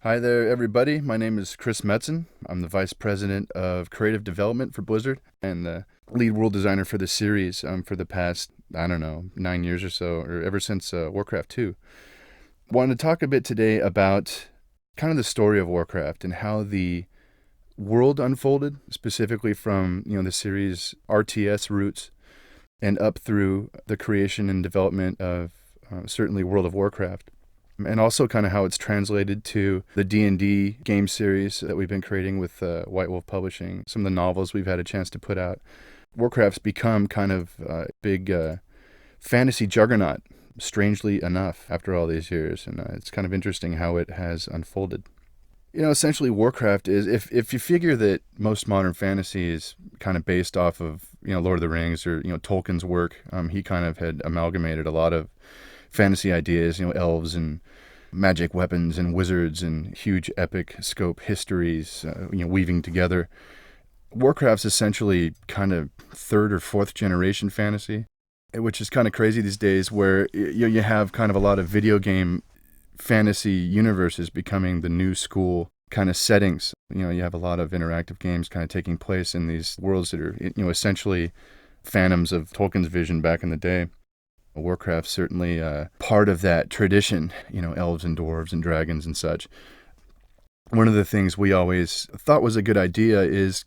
Hi there, everybody. My name is Chris Metzen. I'm the Vice President of Creative Development for Blizzard and the lead world designer for the series for the past, I don't know, 9 years or so, or ever since Warcraft 2. Wanted to talk a bit today about kind of the story of Warcraft and how the world unfolded, specifically from, the series RTS roots and up through the creation and development of certainly World of Warcraft, and also kind of how it's translated to the D&D game series that we've been creating with White Wolf Publishing, some of the novels we've had a chance to put out. Warcraft's become kind of a big fantasy juggernaut, strangely enough, after all these years, and it's kind of interesting how it has unfolded. Essentially Warcraft is, if you figure that most modern fantasy is kind of based off of, Lord of the Rings or, Tolkien's work, he kind of had amalgamated a lot of fantasy ideas, elves and magic weapons and wizards and huge epic scope histories, weaving together. Warcraft's essentially kind of third or fourth generation fantasy, which is kind of crazy these days, where you have kind of a lot of video game fantasy universes becoming the new school kind of settings. You have a lot of interactive games kind of taking place in these worlds that are, essentially phantoms of Tolkien's vision back in the day. Warcraft's certainly part of that tradition, elves and dwarves and dragons and such. One of the things we always thought was a good idea is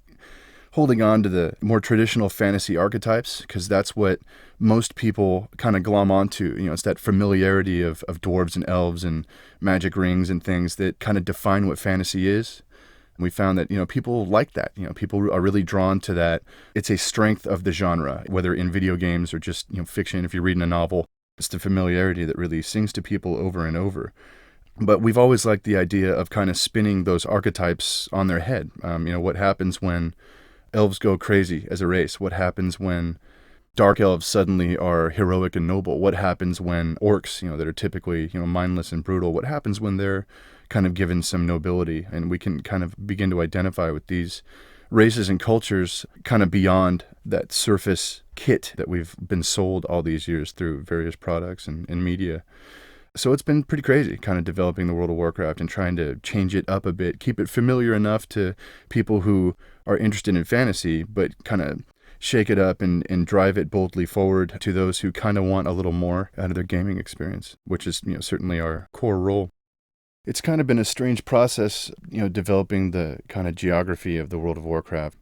holding on to the more traditional fantasy archetypes, because that's what most people kind of glom onto. It's that familiarity of dwarves and elves and magic rings and things that kind of define what fantasy is. And we found that, people like that. People are really drawn to that. It's a strength of the genre, whether in video games or just, fiction. If you're reading a novel, it's the familiarity that really sings to people over and over. But we've always liked the idea of kind of spinning those archetypes on their head. What happens when elves go crazy as a race? What happens when dark elves suddenly are heroic and noble? What happens when orcs, that are typically, mindless and brutal, what happens when they're kind of given some nobility? And we can kind of begin to identify with these races and cultures kind of beyond that surface kit that we've been sold all these years through various products and media. So it's been pretty crazy kind of developing the World of Warcraft and trying to change it up a bit, keep it familiar enough to people who are interested in fantasy, but kind of shake it up and drive it boldly forward to those who kind of want a little more out of their gaming experience, which is, certainly our core role. It's kind of been a strange process, developing the kind of geography of the World of Warcraft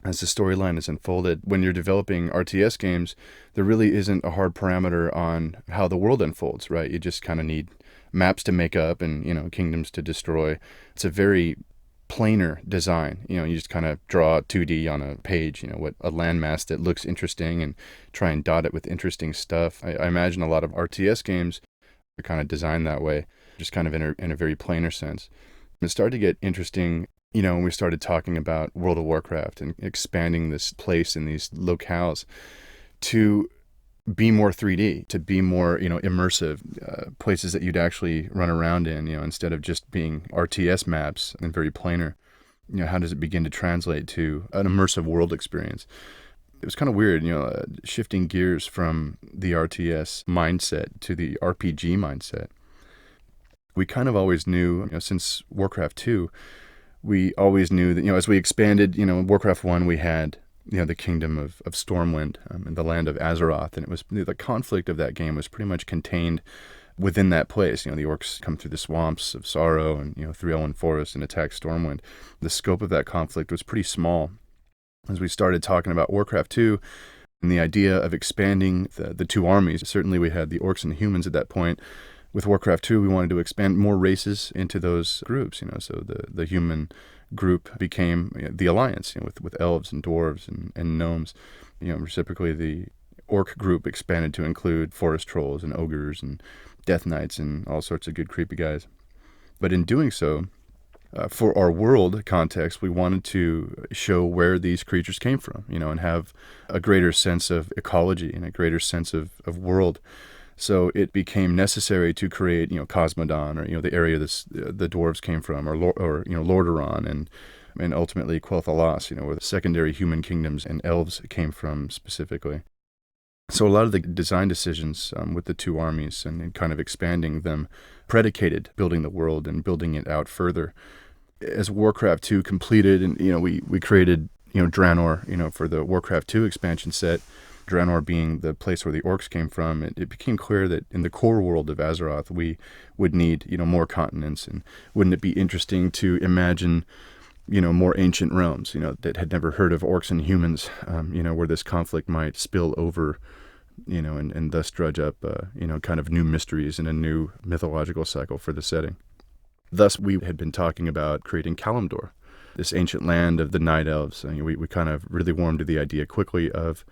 as the storyline is unfolded. When you're developing RTS games, there really isn't a hard parameter on how the world unfolds, right? You just kind of need maps to make up and, kingdoms to destroy. It's a very planar design. You just kind of draw 2D on a page, what a landmass that looks interesting and try and dot it with interesting stuff. I imagine a lot of RTS games are kind of designed that way, just kind of in a very planar sense. It started to get interesting, when we started talking about World of Warcraft and expanding this place and these locales to be more 3D, to be more, immersive, places that you'd actually run around in, instead of just being RTS maps and very planar. How does it begin to translate to an immersive world experience? It was kind of weird, shifting gears from the RTS mindset to the RPG mindset. We kind of always knew, since Warcraft 2, we always knew that, as we expanded, in Warcraft 1, we had, the kingdom of Stormwind and the land of Azeroth. And it was the conflict of that game was pretty much contained within that place. The orcs come through the swamps of Sorrow and, through Elwyn Forest and attack Stormwind. The scope of that conflict was pretty small. As we started talking about Warcraft 2 and the idea of expanding the two armies, certainly we had the orcs and the humans at that point. With Warcraft 2, we wanted to expand more races into those groups, so the human group became the alliance, with elves and dwarves and gnomes. Reciprocally, the orc group expanded to include forest trolls and ogres and death knights and all sorts of good creepy guys. But in doing so, for our world context, we wanted to show where these creatures came from, and have a greater sense of ecology and a greater sense of world. So it became necessary to create, Cosmodon, or the area the dwarves came from, or Lordaeron, and ultimately Quel'Thalas, where the secondary human kingdoms and elves came from specifically. So a lot of the design decisions with the two armies and kind of expanding them predicated building the world and building it out further. As Warcraft 2 completed, and we created Draenor for the Warcraft 2 expansion set, Draenor being the place where the orcs came from, it became clear that in the core world of Azeroth we would need more continents, and wouldn't it be interesting to imagine more ancient realms, that had never heard of orcs and humans, where this conflict might spill over, and thus drudge up, kind of new mysteries and a new mythological cycle for the setting. Thus, we had been talking about creating Kalimdor, this ancient land of the Night Elves. We kind of really warmed to the idea quickly of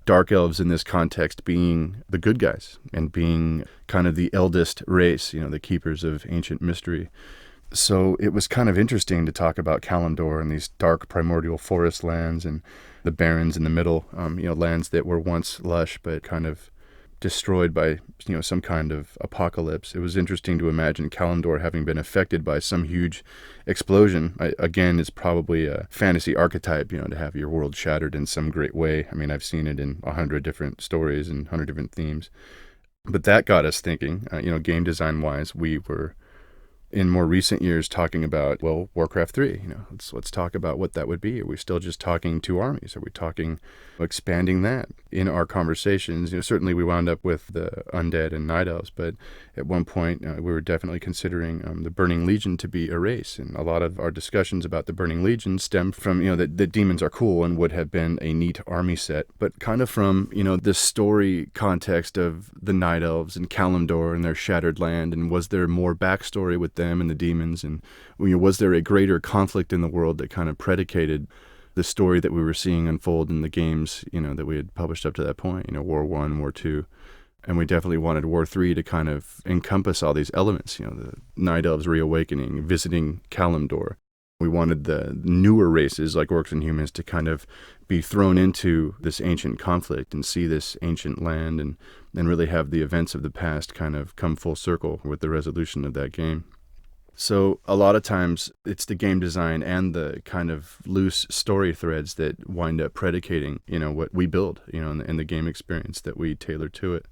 Dark Elves in this context being the good guys and being kind of the eldest race, the keepers of ancient mystery. So it was kind of interesting to talk about Kalimdor and these dark primordial forest lands and the barrens in the middle, lands that were once lush but kind of destroyed by some kind of apocalypse. It was interesting to imagine Kalimdor having been affected by some huge explosion. Again, it's probably a fantasy archetype, to have your world shattered in some great way. I mean, I've seen it in 100 different stories and 100 different themes. But that got us thinking, game design-wise, we were in more recent years talking about, well, Warcraft 3, let's talk about what that would be. Are we still just talking two armies? Are we talking expanding that in our conversations? Certainly we wound up with the undead and night elves, but at one point we were definitely considering the Burning Legion to be a race. And a lot of our discussions about the Burning Legion stem from, that demons are cool and would have been a neat army set, but kind of from, the story context of the night elves and Kalimdor and their shattered land. And was there more backstory with them and the demons, and was there a greater conflict in the world that kind of predicated the story that we were seeing unfold in the games that we had published up to that point, War 1, War 2, and we definitely wanted War 3 to kind of encompass all these elements, the Night Elves reawakening, visiting Kalimdor. We wanted the newer races like orcs and humans to kind of be thrown into this ancient conflict and see this ancient land and really have the events of the past kind of come full circle with the resolution of that game. So a lot of times it's the game design and the kind of loose story threads that wind up predicating, what we build, and the game experience that we tailor to it.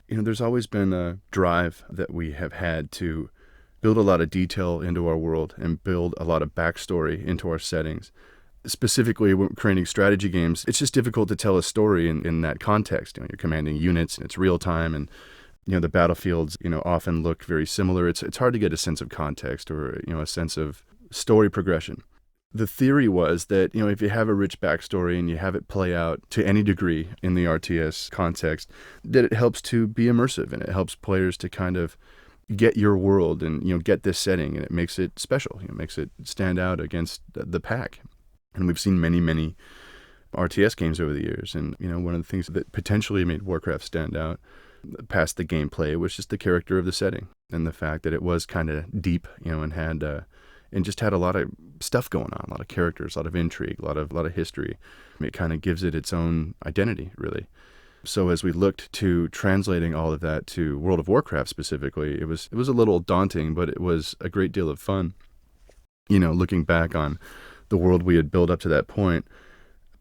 There's always been a drive that we have had to build a lot of detail into our world and build a lot of backstory into our settings. Specifically, when creating strategy games, it's just difficult to tell a story in that context. You're commanding units and it's real time, and the battlefields, often look very similar. It's hard to get a sense of context or, a sense of story progression. The theory was that, if you have a rich backstory and you have it play out to any degree in the RTS context, that it helps to be immersive and it helps players to kind of get your world and, get this setting, and it makes it special. It makes it stand out against the pack. And we've seen many, many RTS games over the years. And, one of the things that potentially made Warcraft stand out past the gameplay was just the character of the setting and the fact that it was kind of deep, and had and just had a lot of stuff going on, a lot of characters, a lot of intrigue, a lot of history. It kind of gives it its own identity, really. So as we looked to translating all of that to World of Warcraft specifically, it was a little daunting, but it was a great deal of fun. Looking back on the world we had built up to that point.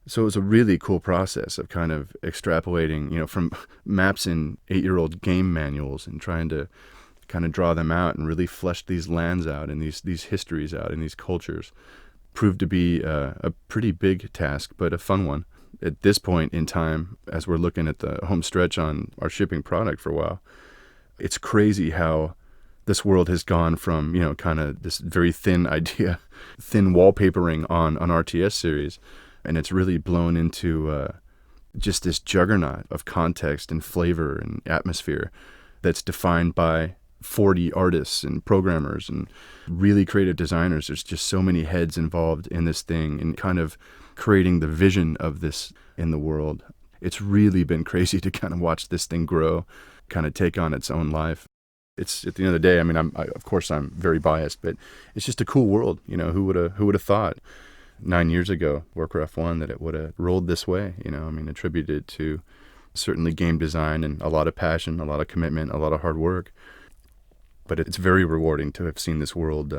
So it was a really cool process of kind of extrapolating, from maps in 8-year-old game manuals and trying to kind of draw them out and really flesh these lands out and these histories out and these cultures. Proved to be a pretty big task, but a fun one. At this point in time, as we're looking at the home stretch on our shipping product for a while, it's crazy how this world has gone from, kind of this very thin idea, thin wallpapering on an RTS series, and it's really blown into just this juggernaut of context and flavor and atmosphere that's defined by 40 artists and programmers and really creative designers. There's just so many heads involved in this thing and kind of creating the vision of this in the world. It's really been crazy to kind of watch this thing grow, kind of take on its own life. It's at the end of the day, of course I'm very biased, but it's just a cool world. Who would have thought 9 years ago, Warcraft 1, that it would have rolled this way, attributed to certainly game design and a lot of passion, a lot of commitment, a lot of hard work. But it's very rewarding to have seen this world,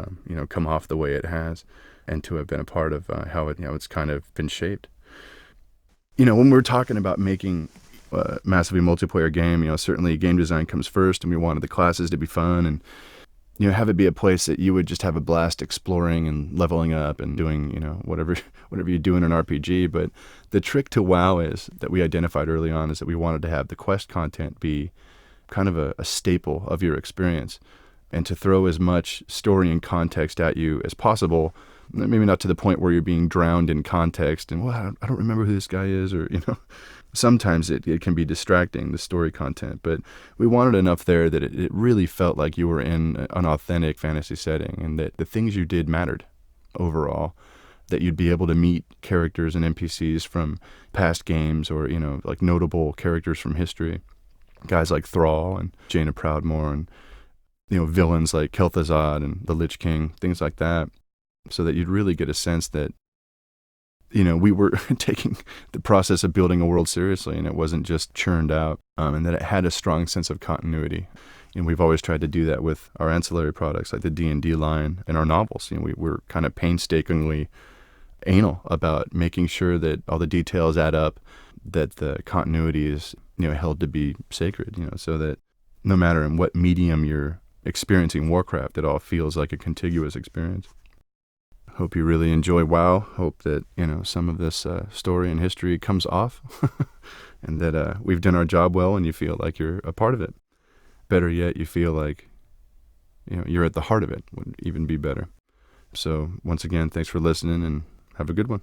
come off the way it has and to have been a part of how it's kind of been shaped. When we're talking about making massively multiplayer game, certainly game design comes first, and we wanted the classes to be fun and, have it be a place that you would just have a blast exploring and leveling up and doing, whatever you do in an RPG. But the trick to WoW is that we identified early on is that we wanted to have the quest content be kind of a staple of your experience, and to throw as much story and context at you as possible. Maybe not to the point where you're being drowned in context and, well, I don't remember who this guy is, or, sometimes it can be distracting, the story content, but we wanted enough there that it really felt like you were in an authentic fantasy setting, and that the things you did mattered overall, that you'd be able to meet characters and NPCs from past games, or, like notable characters from history, guys like Thrall and Jaina Proudmoore, and, villains like Kel'Thuzad and the Lich King, things like that, so that you'd really get a sense that, we were taking the process of building a world seriously, and it wasn't just churned out, and that it had a strong sense of continuity. And we've always tried to do that with our ancillary products like the D&D line and our novels. We're kind of painstakingly anal about making sure that all the details add up, that the continuity is, held to be sacred, so that no matter in what medium you're experiencing Warcraft, it all feels like a contiguous experience. Hope you really enjoy WoW. Hope that, some of this story and history comes off and that we've done our job well and you feel like you're a part of it. Better yet, you feel like, you're at the heart of it, would even be better. So once again, thanks for listening and have a good one.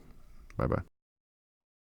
Bye-bye.